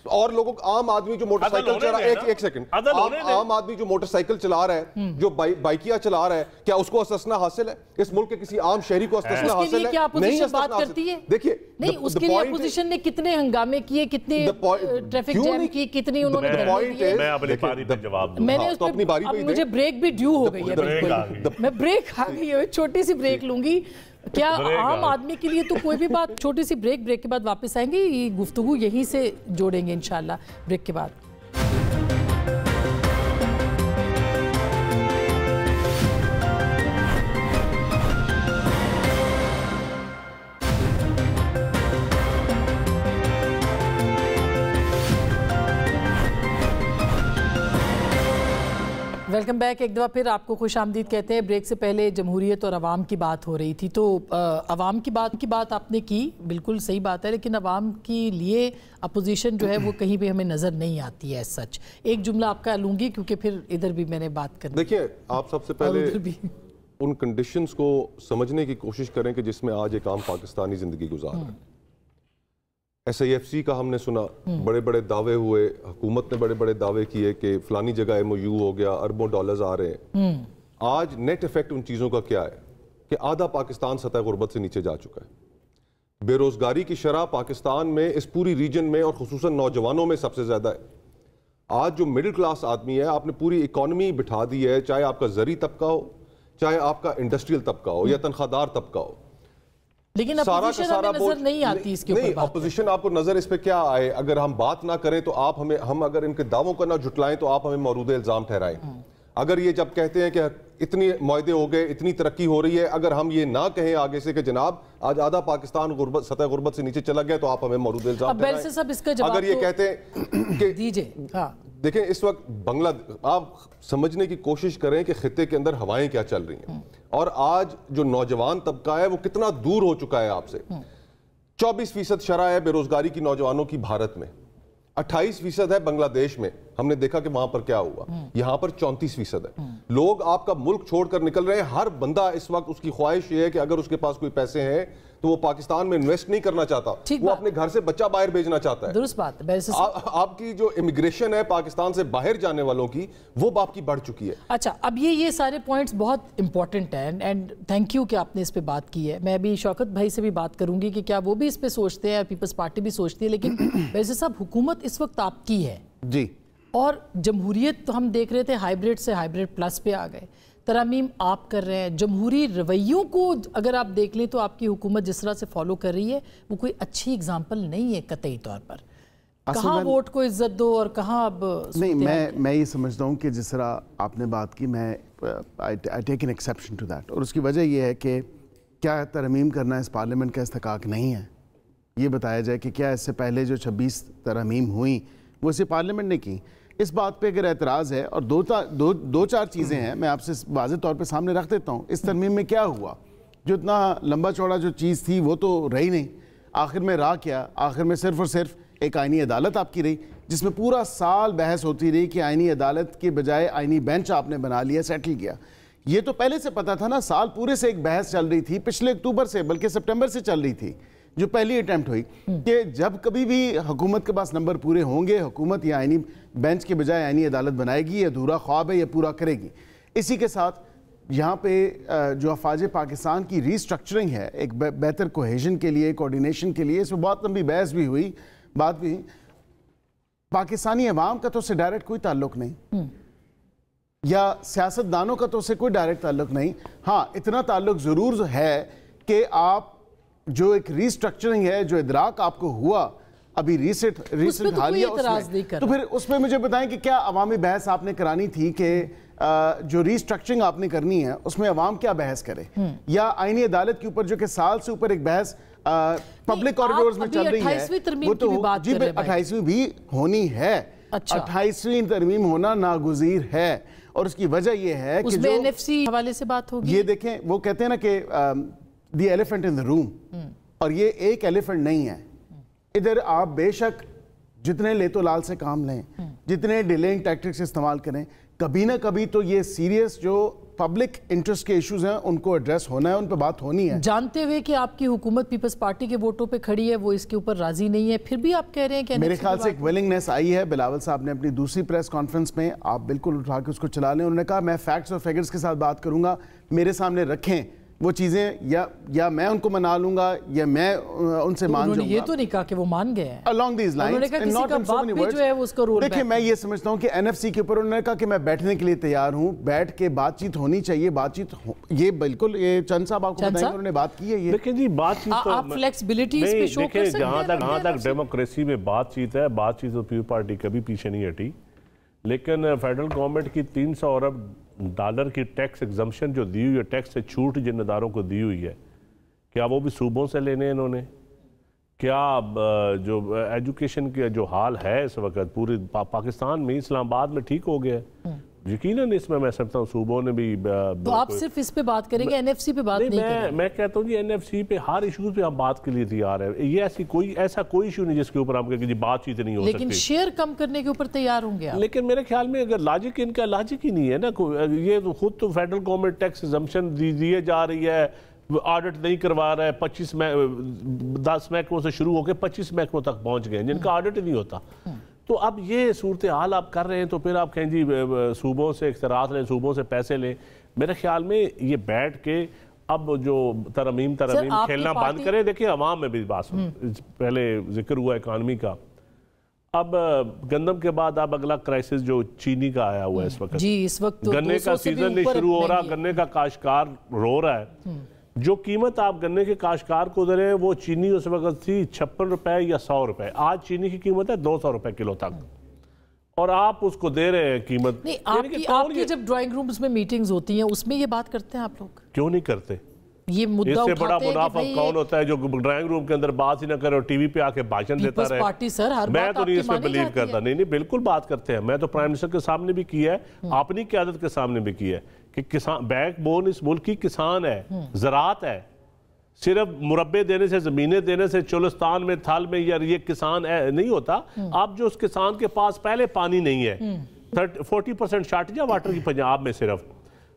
Speaker 1: اور لوگوں عام آدمی جو موٹر سائیکل چلا رہا ہے, ایک سیکنڈ, عام آدمی جو موٹر سائیکل چلا رہا ہے, جو بائکیا چلا رہا ہے, کیا اس کو استثناء حاصل ہے؟ اس ملک کے کسی عام شہری کو استثناء حاصل ہے؟
Speaker 2: کیا اپوزیشن بات کرتی ہے؟
Speaker 1: دیکھیے
Speaker 2: نہیں, اس کے لیے اپوزیشن نے کتنے ہنگامے کیے, کتنے ٹریفک جیم کی, کتنی انہوں نے کرنے دیے.
Speaker 3: میں اپنی باری پہ جواب دوں.
Speaker 2: میں نے اب مجھے بریک بھی ڈیو ہو گئی ہے بالکل. میں بریک آ گئی ہے, چھوٹی سی بریک لوں گی. کیا عام آدمی کے لیے تو کوئی بھی بات, چھوٹی سی بریک کے بعد واپس آئیں گے. یہ گفتگو یہیں سے جوڑیں گے انشاءاللہ بریک کے بعد. Welcome back. ایک دفعہ پھر آپ کو خوش آمدید کہتے ہیں. بریک سے پہلے جمہوریت اور عوام کی بات ہو رہی تھی, تو عوام کی بات آپ نے کی, بالکل صحیح بات ہے, لیکن عوام کے لیے اپوزیشن جو ہے وہ کہیں بھی ہمیں نظر نہیں آتی ہے سچ. ایک جملہ آپ کا لوں گی کیونکہ پھر ادھر بھی میں نے بات کرنی.
Speaker 1: دیکھیں آپ سب سے پہلے ان کنڈیشنز کو سمجھنے کی کوشش کریں کہ جس میں آج ایک عام پاکستانی زندگی گزار رہا ہے. ایس آئی ایف سی کا ہم نے سنا, بڑے بڑے دعوے ہوئے, حکومت نے بڑے بڑے دعوے کیے کہ فلانی جگہ ایم او یو ہو گیا, اربوں ڈالرز آ رہے ہیں. آج نیٹ ایفیکٹ ان چیزوں کا کیا ہے کہ آدھا پاکستان سطح غربت سے نیچے جا چکا ہے. بے روزگاری کی شرح پاکستان میں اس پوری ریجن میں اور خصوصاً نوجوانوں میں سب سے زیادہ ہے. آج جو مڈل کلاس آدمی ہے, آپ نے پوری اکانومی بٹھا دی ہے, چاہے آپ کا زرعی طبقہ ہو, چاہے آپ کا انڈسٹریل طبقہ ہو یا تنخواہ دار طبقہ ہو.
Speaker 2: لیکن اپوزیشن ہمیں نظر نہیں آتی اس کے اوپر.
Speaker 1: نہیں, اپوزیشن آپ کو نظر اس پہ کیا آئے, اگر ہم بات نہ کریں تو آپ ہم اگر ان کے دعووں کو نہ جھٹلائیں تو آپ ہمیں مورود الزام ٹھہرائیں. اگر یہ جب کہتے ہیں کہ اتنی معاہدے ہو گئے, اتنی ترقی ہو رہی ہے, اگر ہم یہ نہ کہیں آگے سے کہ جناب آج آدھا پاکستان سطح غربت سے نیچے چلا گیا, تو آپ ہمیں مورود الزام ٹھہرائیں. اگر یہ کہتے ہیں کہ دیکھیں اس وقت آپ سمجھنے کی کوشش کریں کہ خطے کے اندر ہوائیں کیا چل رہی ہیں, اور آج جو نوجوان طبقہ ہے وہ کتنا دور ہو چکا ہے آپ سے. 24% شرح ہے بے روزگاری کی نوجوانوں کی بھارت میں, 28% ہے بنگلہ دیش میں, ہم نے دیکھا کہ وہاں پر کیا ہوا. یہاں پر 34% ہے. لوگ آپ کا ملک چھوڑ کر نکل رہے ہیں. ہر بندہ اس وقت اس کی خواہش یہ ہے کہ اگر اس کے پاس کوئی پیسے ہیں تو وہ پاکستان میں انویسٹ نہیں کرنا چاہتا, وہ اپنے گھر سے بچہ باہر بھیجنا چاہتا ہے.
Speaker 2: درست بات ہے.
Speaker 1: آپ کی جو امیگریشن ہے پاکستان سے باہر جانے والوں کی, وہ باپ کی بڑھ چکی ہے.
Speaker 2: اچھا, اب یہ سارے پوائنٹس بہت امپورٹنٹ ہیں اینڈ تھینک یو کہ آپ نے اس پہ بات کی ہے. میں ابھی شوکت بھائی سے بھی بات کروں گی کہ کیا وہ بھی اس پہ سوچتے ہیں, پیپلز پارٹی بھی سوچتی ہے, لیکن ویسے صاحب حکومت اس وقت آپ کی ہے
Speaker 4: جی, اور
Speaker 2: جمہوریت تو ہم دیکھ رہے تھے ہائیبریڈ سے ہائیبریڈ پلس پہ آ گئے. ترامیم آپ کر رہے ہیں. جمہوری رویوں کو اگر آپ دیکھ لیں تو آپ کی حکومت جس طرح سے فالو کر رہی ہے وہ کوئی اچھی اگزامپل نہیں ہے قطعی طور پر. کہاں ووٹ کو عزت دو اور کہاں اب
Speaker 4: نہیں. میں یہ سمجھتا ہوں کہ جس طرح آپ نے بات کی, میں I take an exception to that. اور اس کی وجہ یہ ہے کہ کیا ترمیم کرنا اس پارلیمنٹ کا استحقاق نہیں ہے. یہ بتایا جائے کہ کیا اس سے پہلے جو 26 ترامیم ہوئیں وہ اسے پارلیمنٹ نے کی. اس بات پہ اگر اعتراض ہے, اور دو چار چیزیں ہیں میں آپ سے واضح طور پہ سامنے رکھ دیتا ہوں. اس ترمیم میں کیا ہوا؟ جو اتنا لمبا چوڑا جو چیز تھی وہ تو رہی نہیں. آخر میں رہا کیا؟ آخر میں صرف اور صرف ایک آئینی عدالت آپ کی رہی, جس میں پورا سال بحث ہوتی رہی کہ آئینی عدالت کے بجائے آئینی بینچ آپ نے بنا لیا, سیٹل کیا. یہ تو پہلے سے پتا تھا نا, سال پورے سے ایک بحث چل رہی تھی, پچھلے اکتوبر سے بلکہ سپٹمبر سے چل رہی تھی جو پہلی اٹیمپٹ ہوئی, کہ جب کبھی بھی حکومت کے پاس نمبر پورے ہوں گے, حکومت یا آئینی بینچ کے بجائے آئینی عدالت بنائے گی, یہ ادھورا خواب ہے, یہ پورا کرے گی. اسی کے ساتھ یہاں پہ جو افواج پاکستان کی ری سٹرکچرنگ ہے ایک بہتر کوہیژن کے لیے, کوارڈینیشن کے لیے, اس میں بہت لمبی بحث بھی ہوئی, بات بھی. پاکستانی عوام کا تو اس سے ڈائریکٹ کوئی تعلق نہیں, یا سیاستدانوں کا تو اس سے کوئی ڈائریکٹ تعلق نہیں. ہاں, اتنا تعلق ضرور ہے کہ آپ جو ایک ری سٹرکچرنگ ہے, جو ادراک آپ کو ہوا ابھی ریسنٹ حالیہ, تو پھر اس میں مجھے بتائیں کہ کیا عوامی بحث آپ نے کرانی تھی کہ جو ری سٹرکچرنگ آپ نے کرنی ہے اس میں عوام کیا بحث کرے, یا آئینی عدالت کے اوپر جو کہ سال سے اوپر ایک بحث پبلک کوریڈورز میں چل رہی ہے, وہ تو جی 28ویں بھی ہونی ہے. 28ویں ترمیم ہونا ناگزیر ہے, اور اس کی وجہ یہ ہے کہ جو
Speaker 2: NFC حوالے سے بات ہوگی.
Speaker 4: یہ دیکھیں, وہ کہتے ہیں نا کہ دی ایلیفنٹ ان دا روم, اور یہ ایک ایلیفنٹ نہیں ہے. ادھر آپ بے شک جتنے لے تو لال سے کام لیں, جتنے ڈیلینگ ٹیکٹکس استعمال کریں, کبھی نہ کبھی تو یہ سیریس جو پبلک انٹرسٹ کے ایشوز ہیں ان کو ایڈریس ہونا ہے, ان پہ بات ہونی ہے.
Speaker 2: جانتے ہوئے کہ آپ کی حکومت پیپلز پارٹی کے ووٹوں پہ کھڑی ہے, وہ اس کے اوپر راضی نہیں ہے, پھر بھی آپ کہہ رہے ہیں کہ
Speaker 4: میرے خیال سے ایک ویلنگنیس آئی ہے. بلاول صاحب نے اپنی دوسری پریس کانفرنس میں, آپ بالکل اٹھا کے اس کو چلا لیں, انہوں نے کہا میں فیکٹس اور فیگرز کے ساتھ بات کروں گا, میرے سامنے رکھیں وہ چیزیں, یا میں ان کو منا لوں گا یا میں ان سے مان جاؤں گا.
Speaker 2: یہ تو نہیں کہا کہ وہ مان گئے ہیں
Speaker 4: along these lines,
Speaker 2: انہوں نے کہا کسی کا باپ بھی جو ہے وہ اس کا رول.
Speaker 4: دیکھیں, میں یہ سمجھتا ہوں کہ NFC کے اوپر انہوں نے کہا کہ میں بیٹھنے کے لیے تیار ہوں, بیٹھ کے بات چیت ہونی چاہیے. بات چیت یہ بالکل, یہ چند صاحب آپ کو بتائیں انہوں نے بات کی ہے. یہ
Speaker 3: دیکھیں جی, بات چیت تو
Speaker 2: آپ فلیکسبلٹی اس پہ شو کر سکتے ہیں.
Speaker 3: جہاں تک ڈیموکریسی میں بات چیت ہے, بات چیت تو پیپلز پارٹی کبھی پیچھے نہیں ہٹی. لیکن فیڈرل گورنمنٹ کی $300 ارب کی ٹیکس ایگزمپشن جو دی ہوئی ہے, ٹیکس سے چھوٹ جن اداروں کو دی ہوئی ہے, کیا وہ بھی صوبوں سے لینے انہوں نے؟ کیا جو ایجوکیشن کا جو حال ہے اس وقت پورے پاکستان میں, اسلام آباد میں ٹھیک ہو گیا ہے؟ یقیناً اس میں سمجھتا ہوں صوبوں نے بھی.
Speaker 2: تو آپ صرف اس پہ بات کریں گے, NFC پہ بات نہیں کریں گے؟
Speaker 3: میں کہتا ہوں جی NFC پہ ہر ایشوز پہ ہم بات کے لیے تیار ہے. یہ ایسا کوئی ایشو نہیں جس کے اوپر ہم کہیں کہ جی بات چیت نہیں ہو سکتی.
Speaker 2: لیکن شیئر کم کرنے کے اوپر تیار ہوں گے آپ؟
Speaker 3: لیکن میرے خیال میں اگر لاجک, ان کا لاجک ہی نہیں ہے نا. یہ خود تو فیڈرل گورنمنٹ ٹیکس ایگزمپشن دیے جا رہی ہے, آڈٹ نہیں کروا رہا ہے, 10 محکموں سے شروع ہو کے 25 محکموں تک پہنچ گئے جن کا آڈٹ ہی نہیں ہوتا. تو اب یہ صورتحال آپ کر رہے ہیں, تو پھر آپ کہیں جی صوبوں سے اختیارات لیں, صوبوں سے پیسے لیں. میرے خیال میں یہ بیٹھ کے اب جو ترمیم کھیلنا بند کرے. دیکھیں, عوام میں بھی بات پہلے ذکر ہوا اکانومی کا, اب گندم کے بعد اب اگلا کرائسس جو چینی کا آیا ہوا ہے اس وقت.
Speaker 2: جی, اس وقت
Speaker 3: گنے کا سیزن نہیں شروع ہو رہا, گنے کا کاشتکار رو رہا ہے. جو قیمت آپ گنے کے کاشتکار کو دے رہے ہیں وہ چینی اس وقت تھی 56 روپے یا 100 روپے. آج چینی کی قیمت ہے 200 روپے کلو تک, اور آپ اس کو دے رہے ہیں قیمت.
Speaker 2: نہیں, آپ کی جب ڈرائنگ رومز میں میٹنگز ہوتی ہیں اس میں یہ بات کرتے ہیں آپ لوگ؟
Speaker 3: کیوں نہیں کرتے؟
Speaker 2: یہ مدعا
Speaker 3: اس سے
Speaker 2: اٹھاتے
Speaker 3: بڑا
Speaker 2: ہیں
Speaker 3: منافع کون ہوتا ہے جو ڈرائنگ روم کے اندر بات ہی نہ کرے اور ٹی وی پہ آ کے بھاشن دیتا رہے؟
Speaker 2: پارٹی سر ہر
Speaker 3: میں
Speaker 2: بات
Speaker 3: تو
Speaker 2: آپ
Speaker 3: نہیں
Speaker 2: کی
Speaker 3: اس میں
Speaker 2: مانی
Speaker 3: بلیو
Speaker 2: جاتی
Speaker 3: کرتا.
Speaker 2: ہے.
Speaker 3: نہیں بالکل بات کرتے ہیں. میں تو پرائم منسٹر کے سامنے بھی کی ہے, اپنی قیادت کے سامنے بھی کی ہے کہ بیک بون اس ملک کی کسان ہے, زراعت ہے. صرف مربع دینے سے، زمینیں دینے سے، چولستان میں تھال میں یہ کسان نہیں ہوتا. اب جو اس کسان کے پاس پہلے پانی نہیں ہے، 40% شارٹیج ہے واٹر کی پنجاب میں صرف،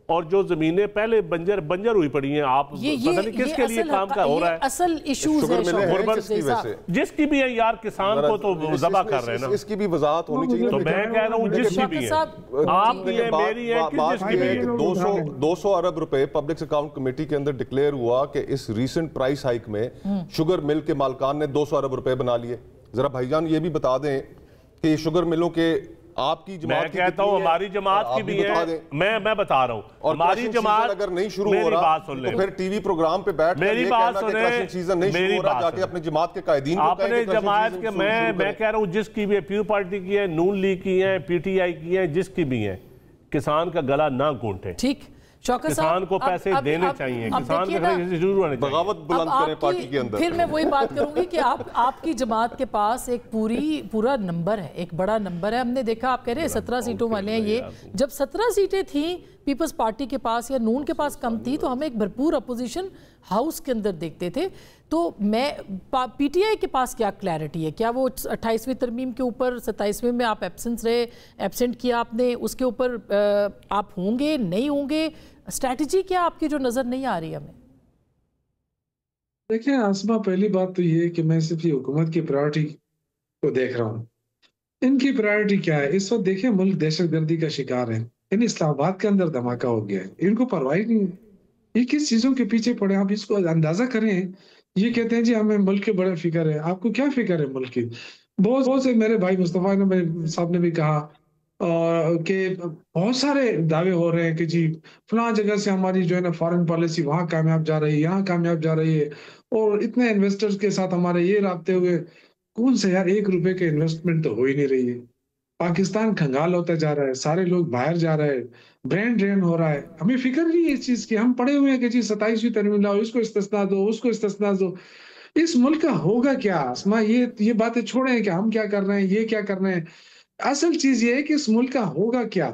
Speaker 3: اور جو زمینیں پہلے بنجر ہوئی پڑی ہیں، آپ پتہ نہیں کس کے لیے کام کا ہو رہا ہے.
Speaker 2: اصل ایشوز ہے
Speaker 3: جس کی بھی ہے یار، کسان کو تو ذبح کر رہے ہیں نا.
Speaker 1: اس کی بھی وضاحت ہونی چاہیے.
Speaker 3: تو میں کہہ رہا ہوں جس کی بھی ہے، آپ کی ہے، میری ہے، جس کی بھی ہے.
Speaker 1: 200 ارب روپے پبلک اکاؤنٹ کمیٹی کے اندر ڈکلیئر ہوا کہ اس ریسنٹ پرائس ہائیک میں شوگر مل کے مالکان نے 200 ارب روپے بنا لیے. ذرا بھائی جان یہ بھی بتا دیں کہ یہ شوگر ملوں کے آپ کی جماعت
Speaker 3: میں کہتا ہوں ہماری جماعت کی بھی ہے، میں بتا رہا ہوں ہماری جماعت
Speaker 1: اگر نہیں شروع ہو رہا تو پھر ٹی وی پروگرام پہ بیٹھ کر یہ کہنا کہ کرشن سیزن نہیں شروع ہو رہا، جا کے اپنے جماعت کے قائدین کو کہیں
Speaker 3: اپنے جماعت کے میں کہہ رہا ہوں جس کی بھی ہے، پیو پارٹی کی ہے، نون لیگ کی ہے، پی ٹی آئی کی ہے، جس کی بھی ہے، کسان کا گلا نہ گھونٹے.
Speaker 2: ٹھیک،
Speaker 3: کسان کو پیسے دینے چاہیے، کسان کے خرید ضرور ہونے چاہیے.
Speaker 1: بغاوت بلند کریں پارٹی کے اندر.
Speaker 2: پھر میں وہی بات کروں گی کہ آپ کی جماعت کے پاس ایک پورا نمبر ہے، ایک بڑا نمبر ہے. ہم نے دیکھا آپ کہہ رہے ہیں 17 سیٹوں والے ہیں. یہ جب 17 سیٹیں تھیں پیپلز پارٹی کے پاس یا نون کے پاس کم تھی تو ہمیں ایک بھرپور اپوزیشن ہاؤس کے اندر دیکھتے تھے. تو میں پی ٹی آئی کے پاس کیا کلیئرٹی ہے؟ کیا وہ 28ویں ترمیم کے اوپر 27ویں میں آپ ایبسنٹ کیا آپ نے، اس کے اوپر آپ ہوں گے نہیں ہوں گے؟ اسٹریٹجی کیا آپ کی جو نظر نہیں آ رہی ہمیں؟
Speaker 5: دیکھیں آسما، پہلی بات تو یہ ہے کہ میں صرف یہ حکومت کی پرائورٹی کو دیکھ رہا ہوں. ان کی پرائورٹی کیا ہے اس وقت؟ دیکھیں ملک دہشت گردی کا شکار ہے. اسلام آباد کے اندر دھماکہ ہو گیا ہے، ان کو پرواہ نہیں. یہ کس چیزوں کے پیچھے پڑے آپ اس کو اندازہ کریں. یہ کہتے ہیں جی ہمیں ملک کے بڑے فکر ہے. آپ کو کیا فکر ہے ملک کی؟ بہت سے میرے بھائی مصطفیٰ صاحب نے بھی کہا کہ بہت سارے دعوے ہو رہے ہیں کہ جی فلاں جگہ سے ہماری جو ہے نا فارن پالیسی وہاں کامیاب جا رہی ہے، یہاں کامیاب جا رہی ہے، اور اتنے انویسٹرز کے ساتھ ہمارے یہ رابطے ہوئے. کون سے یار، 1 روپے کے انویسٹمنٹ تو ہو ہی نہیں رہی ہے. پاکستان کھنگال ہوتا جا رہا ہے، سارے لوگ باہر جا رہے ہیں، برین ڈرین ہو رہا ہے. ہمیں فکر نہیں ہے اس چیز کی. ہم پڑے ہوئے ہیں کہ جی 27ویں ترمیم لاؤ، اس کو استثناء دو، اس کو استثناء دو. اس ملک کا ہوگا کیا اسما؟ یہ باتیں چھوڑیں کہ ہم کیا کر رہے ہیں، یہ کیا کر رہے ہیں. اصل چیز یہ ہے کہ اس ملک کا ہوگا کیا،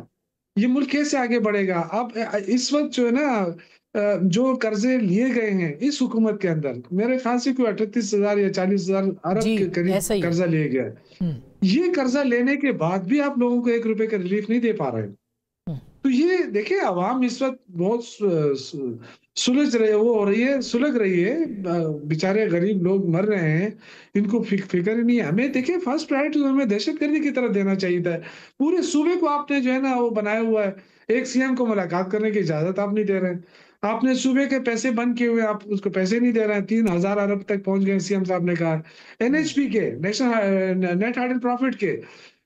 Speaker 5: یہ ملک کیسے آگے بڑھے گا. اب اس وقت جو ہے نا جو قرضے لیے گئے ہیں اس حکومت کے اندر، میرے خیال سے کوئی 38,000 یا 40,000 ارب کے قریب قرضہ لیا گیا ہے. یہ قرضہ لینے کے بعد بھی آپ لوگوں کو 1 روپے کا ریلیف نہیں دے پا رہے ہیں. تو یہ دیکھیں عوام اس وقت بہت سلجھ رہی ہے. بیچارے غریب لوگ مر رہے ہیں، ان کو فکر ہی نہیں ہے. ہمیں دیکھیں فرسٹ پرائرٹی ہمیں دہشت گردی کی طرف دینا چاہیے تھا. پورے صوبے کو آپ نے جو ہے نا وہ بنایا ہوا ہے. ایک سی ایم کو ملاقات کرنے کی اجازت آپ نہیں دے رہے ہیں. آپ نے صوبے کے پیسے بند کیے ہوئے، آپ اس کو پیسے نہیں دے رہے ہیں. 3,000 ارب تک پہنچ گئے سی ایم صاحب نے کہا. NHP کے نیٹ ہائڈل پروفٹ کے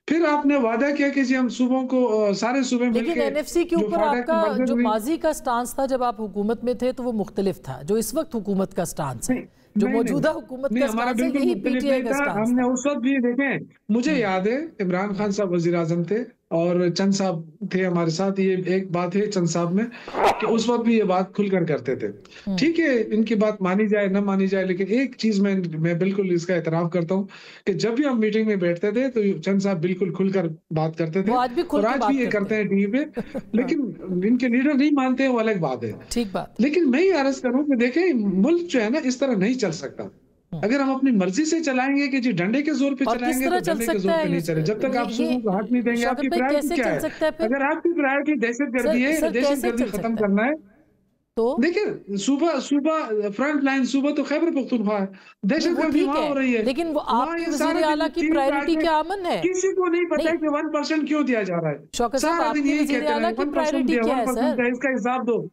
Speaker 5: پھر آپ نے وعدہ کیا کہ جی ہم صوبوں کو سارے صوبے مل کے.
Speaker 2: لیکن NFC کے اوپر آپ کا جو ماضی کا سٹانس تھا جب آپ حکومت میں تھے تو وہ مختلف تھا. جو اس وقت حکومت کا سٹانس ہے، جو موجودہ حکومت کا سٹانس ہے، یہی پی ٹی آئی کا سٹانس.
Speaker 5: ہم نے اس وقت بھی دیکھیں، مجھے یاد ہے عمران خان صاحب وزیر اعظم تھے اور چند صاحب تھے ہمارے ساتھ. یہ ایک بات ہے چند صاحب میں کہ اس وقت بھی یہ بات کھل کر کرتے تھے. ٹھیک ہے، ان کی بات مانی جائے نہ مانی جائے، لیکن ایک چیز میں بالکل اس کا اعتراف کرتا ہوں کہ جب بھی ہم میٹنگ میں بیٹھتے تھے تو چند صاحب بالکل کھل کر بات کرتے تھے، اور آج بھی یہ کرتے ہیں ٹی وی پہ. لیکن ان کے لیڈر نہیں مانتے، وہ الگ بات ہے.
Speaker 2: ٹھیک بات.
Speaker 5: لیکن میں یہ عرض کروں کہ دیکھیں ملک جو ہے نا اس طرح نہیں چل سکتا. اگر ہم اپنی مرضی سے چلائیں گے کہ جی ڈنڈے کے زور پہ چلائیں گے تو ڈنڈے کے زور پہ نہیں چلے. جب تک آپ صوبوں کو حق نہیں دیں گے. آپ کی پرائرٹی کیا ہے؟ اگر آپ کی پرائرٹی دہشت گردی ہے، دہشت گردی ختم کرنا ہے تو دیکھیں صوبہ فرنٹ لائن صوبہ تو خیبر پختونخوا ہے. دہشت گردی وہاں ہو رہی ہے،
Speaker 2: لیکن وہ آپ کے وزیر اعلیٰ کی پرائرٹی کیا امن ہے؟
Speaker 5: کسی کو نہیں پتا کہ 1% کیوں دیا جا رہا ہے.
Speaker 2: شوکت صاحب آپ کے وزیر اعلیٰ کی پرائرٹی کیا ہے سر؟
Speaker 5: اس کا حساب دو.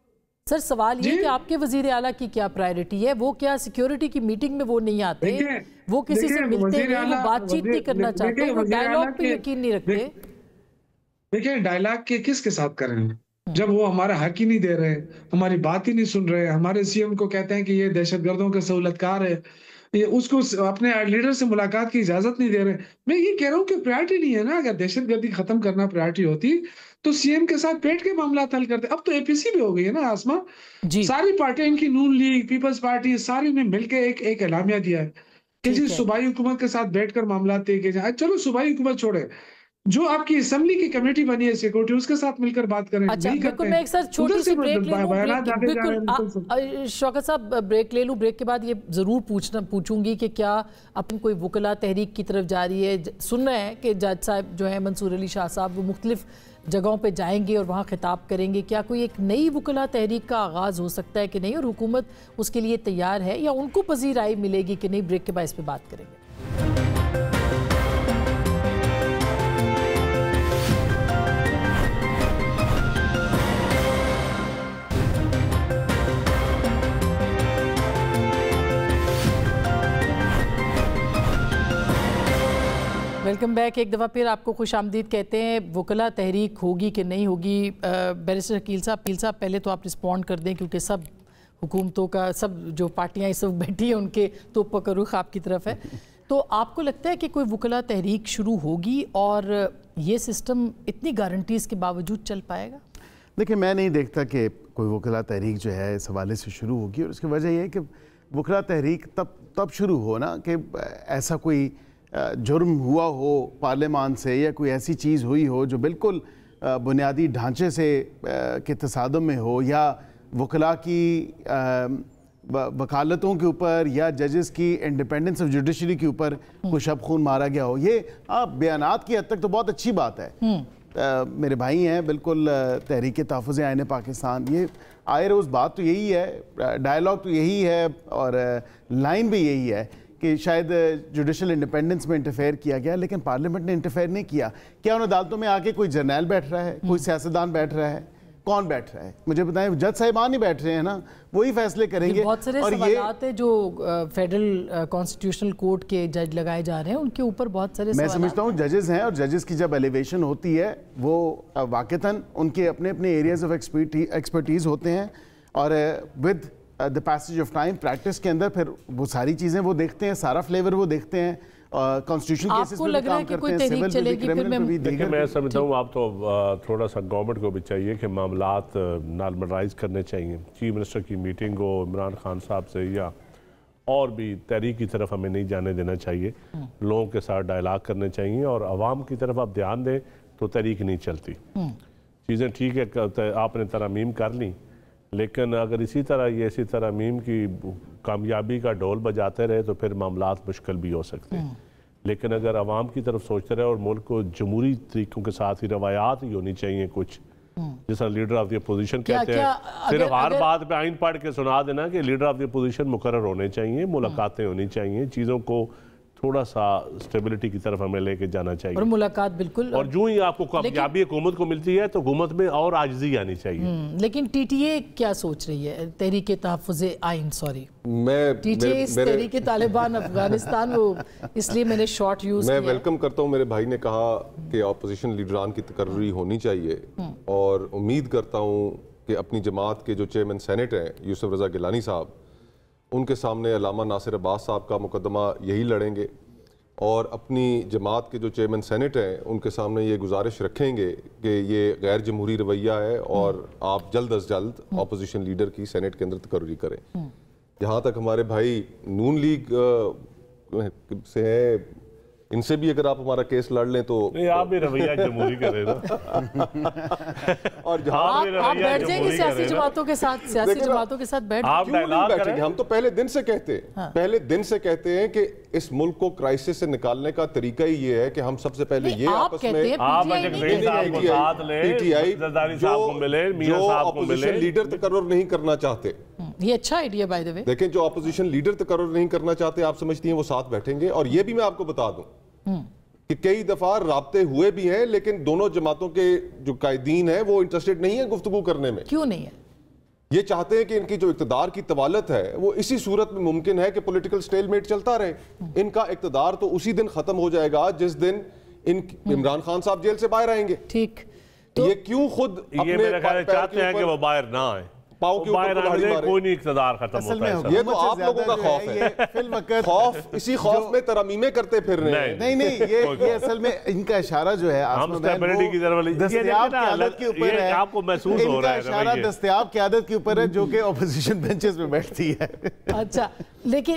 Speaker 2: سر سوال یہ کہ آپ کے وزیر اعلیٰ کی کیا پرائرٹی ہے؟ وہ کیا سیکیورٹی کی میٹنگ میں وہ نہیں آتے، وہ کسی سے ملتے نہیں، وہ بات چیت نہیں کرنا چاہتے، وہ ڈائیلاگ پہ یقین نہیں رکھتے.
Speaker 5: دیکھیں ڈائیلاگ کے کس کے ساتھ کریں جب وہ ہمارا حق ہی نہیں دے رہے، ہماری بات ہی نہیں سن رہے. ہمارے سی ایم کو کہتے ہیں کہ یہ دہشت گردوں کا سہولت کار ہے، یہ اس کو اپنے لیڈر سے ملاقات کی اجازت نہیں دے رہے. میں یہ کہہ رہا ہوں کہ پرائرٹی نہیں ہے نا. اگر دہشت گردی ختم کرنا پرائرٹی ہوتی تو سی ایم کے ساتھ بیٹھ کے معاملات حل کرتے. اب تو APC بھی ہو گئی ہے نا آسما. ساری پارٹیاں، ان کی نون لیگ، پیپلز پارٹی، ساری نے مل کے ایک اعلامیہ دیا ہے کہ جی صوبائی حکومت کے ساتھ بیٹھ کر معاملات طے کیے جائیں. چلو صوبائی حکومت چھوڑے، جو آپ کی اسمبلی کی کمیٹی بنی ہے سیکورٹی اس کے ساتھ مل کر بات کریں.
Speaker 2: اچھا بالکل میں ایک ساتھ چھوٹی سی بریک لے لوں. بالکل شوکت صاحب بریک لے لوں, بریک کے بعد یہ ضرور پوچھوں گی کہ کیا اپنی کوئی وکلا تحریک کی طرف جاری ہے. سن رہے ہیں کہ جج صاحب جو ہیں منصور علی شاہ صاحب وہ مختلف جگہوں پہ جائیں گے اور وہاں خطاب کریں گے. کیا کوئی ایک نئی وکلا تحریک کا آغاز ہو سکتا ہے کہ نہیں, اور حکومت اس کے لیے تیار ہے یا ان کو پذیرائی ملے گی کہ نہیں؟ بریک کے بعد اس پہ بات کریں گے. Welcome back. ایک دفعہ پھر آپ کو خوش آمدید کہتے ہیں. وکلا تحریک ہوگی کہ نہیں ہوگی؟ بیرسٹر حکیل صاحب پہلے تو آپ رسپونڈ کر دیں کیونکہ سب حکومتوں کا, سب جو پارٹیاں اس وقت بیٹھی ہیں ان کے توپہ کا رخ آپ کی طرف ہے. تو آپ کو لگتا ہے کہ کوئی وکلا تحریک شروع ہوگی اور یہ سسٹم اتنی گارنٹیز کے باوجود چل پائے گا؟
Speaker 4: دیکھیں میں نہیں دیکھتا کہ کوئی وکلا تحریک جو ہے اس حوالے سے شروع ہوگی, اور اس کی وجہ یہ ہے کہ وکلا تحریک تب شروع ہو نا کہ ایسا کوئی جرم ہوا ہو پارلیمان سے, یا کوئی ایسی چیز ہوئی ہو جو بالکل بنیادی ڈھانچے سے کے تصادم میں ہو, یا وکلاء کی وکالتوں کے اوپر یا ججز کی انڈیپینڈنس آف جوڈیشری کے اوپر کوئی شب خون مارا گیا ہو. یہ بیانات کی حد تک تو بہت اچھی بات ہے. میرے بھائی ہیں بالکل تحریک تحفظ آئین پاکستان, یہ آئے روز بات تو یہی ہے, ڈائلاگ تو یہی ہے, اور لائن بھی یہی ہے کہ شاید جوڈیشل انڈیپینڈنس میں انٹرفیئر کیا گیا, لیکن پارلیمنٹ نے انٹرفیئر نہیں کیا. کیا ان عدالتوں میں آکے کوئی جرنیل بیٹھ رہا ہے, کوئی سیاستدان بیٹھ رہا ہے؟ کون بیٹھ رہا ہے مجھے بتائیں؟ جج صاحبان ہی بیٹھ رہے ہیں نا, وہی فیصلے کریں گے.
Speaker 2: بہت سارے سوالات ہیں جو فیڈرل کانسٹیٹیوشنل کورٹ کے جج لگائے جا رہے ہیں, ان کے اوپر بہت سارے
Speaker 4: میں سمجھتا ہوں ججز ہیں, اور ججز کی جب ایلیویشن ہوتی ہے وہ واقعتاً ان کے اپنے ایریاز آف ایکسپرٹیز ہوتے ہیں, اور with the passage of time practice کے اندر پھر وہ ساری چیزیں وہ دیکھتے ہیں, سارا فلیور وہ دیکھتے ہیں, کانسٹیٹیوشن کیسز میں بھی کام کرتے ہیں, سیول میں بھی, کرمنل میں بھی.
Speaker 3: دیکھیں میں سمجھتا ہوں آپ تو تھوڑا سا گورنمنٹ کو بھی چاہیے کہ معاملات نارملائز کرنے چاہیے. چیف منسٹر کی میٹنگ ہو عمران خان صاحب سے, یا اور بھی تحریک کی طرف ہمیں نہیں جانے دینا چاہیے, لوگوں کے ساتھ ڈائلاگ کرنے چاہیے, اور عوام کی طرف آپ دھیان دیں تو تحریک نہیں چلتی. چیزیں ٹھیک ہے آپ نے ترامیم کر لی, لیکن اگر اسی ترامیم کی کامیابی کا ڈھول بجاتے رہے تو پھر معاملات مشکل بھی ہو سکتے ہیں. لیکن اگر عوام کی طرف سوچتے رہے اور ملک کو جمہوری طریقوں کے ساتھ ہی روایات ہی ہونی چاہیے کچھ, جس طرح لیڈر آف دی اپوزیشن کہتے ہیں, صرف ہر بات پہ آئین پڑھ کے سنا دینا کہ لیڈر آف دی اپوزیشن مقرر ہونے چاہیے, ملاقاتیں ہونی چاہیے, چیزوں کو تھوڑا سا اسٹیبلٹی کی طرف ہمیں لے کے جانا چاہیے,
Speaker 2: اور ملاقات بالکل.
Speaker 3: اور جو ہی آپ کو کامیابی حکومت کو ملتی ہے تو حکومت میں اور عاجزی آنی چاہیے.
Speaker 2: لیکن ٹی ٹی اے کیا سوچ رہی ہے تحریک تحفظ آئین؟ ٹی ٹی اے تحریک طالبان افغانستان, وہ اس لیے میں نے شارٹ یوز کیا.
Speaker 1: میں ویلکم کرتا ہوں. میرے بھائی نے کہا کہ اپوزیشن لیڈران کی تقرری ہونی چاہیے, اور امید کرتا ہوں کہ اپنی جماعت کے جو چیئرمین سینٹ ہیں یوسف رضا گیلانی صاحب, ان کے سامنے علامہ ناصر عباس صاحب کا مقدمہ یہی لڑیں گے, اور اپنی جماعت کے جو چیئرمین سینٹ ہیں ان کے سامنے یہ گزارش رکھیں گے کہ یہ غیر جمہوری رویہ ہے, اور آپ جلد از جلد اپوزیشن لیڈر کی سینٹ کے اندر تقرری کریں. جہاں تک ہمارے بھائی نون لیگ سے ہیں, ان سے بھی اگر آپ ہمارا کیس لڑ لیں تو
Speaker 3: آپ بھی رویہ جمہوری کریں نا,
Speaker 1: اور
Speaker 2: آپ بیٹھ جائیں گے سیاسی جماعتوں کے ساتھ بیٹھ
Speaker 1: گے. ہم تو پہلے دن سے کہتے ہیں کہ اس ملک کو کرائسس سے نکالنے کا طریقہ ہی یہ ہے کہ ہم سب سے پہلے یہ آپس میں جو اپوزیشن لیڈر تقرر نہیں کرنا چاہتے,
Speaker 2: یہ اچھا آئیڈیا بائی دی وے.
Speaker 1: دیکھیں جو اپوزیشن لیڈر تقرر نہیں کرنا چاہتے, آپ سمجھتی ہیں وہ ساتھ بیٹھیں گے. اور یہ بھی میں آپ کو بتا دوں کہ کئی دفعہ رابطے ہوئے بھی ہیں, لیکن دونوں جماعتوں کے جو قائدین ہیں وہ انٹرسٹڈ نہیں ہیں گفتگو کرنے میں.
Speaker 2: کیوں نہیں ہے؟
Speaker 1: یہ چاہتے ہیں کہ ان کی جو اقتدار کی طوالت ہے وہ اسی صورت میں ممکن ہے کہ پولیٹیکل سٹیل میٹ چلتا رہے. ان کا اقتدار تو اسی دن ختم ہو جائے گا جس دن عمران خان صاحب جیل سے باہر آئیں گے.
Speaker 2: ٹھیک,
Speaker 1: یہ کیوں خود
Speaker 3: یہ میرے خیال چاہتے ہیں کہ وہ باہر نہ آئیں, کوئی نہیں اقتدار ختم ہوتا ہے.
Speaker 1: یہ تو آپ لوگوں کا خوف ہے, خوف اسی خوف میں ترمیمیں کرتے پھر رہے ہیں.
Speaker 4: نہیں یہ اصل میں ان کا اشارہ جو ہے دستیاب قیادت کے اوپر ہے,
Speaker 3: آپ کو محسوس ہو رہا ہے,
Speaker 4: ان کا اشارہ دستیاب قیادت کے اوپر ہے جو کہ اپوزیشن بینچز میں بیٹھتی ہے.
Speaker 2: اچھا, لیکن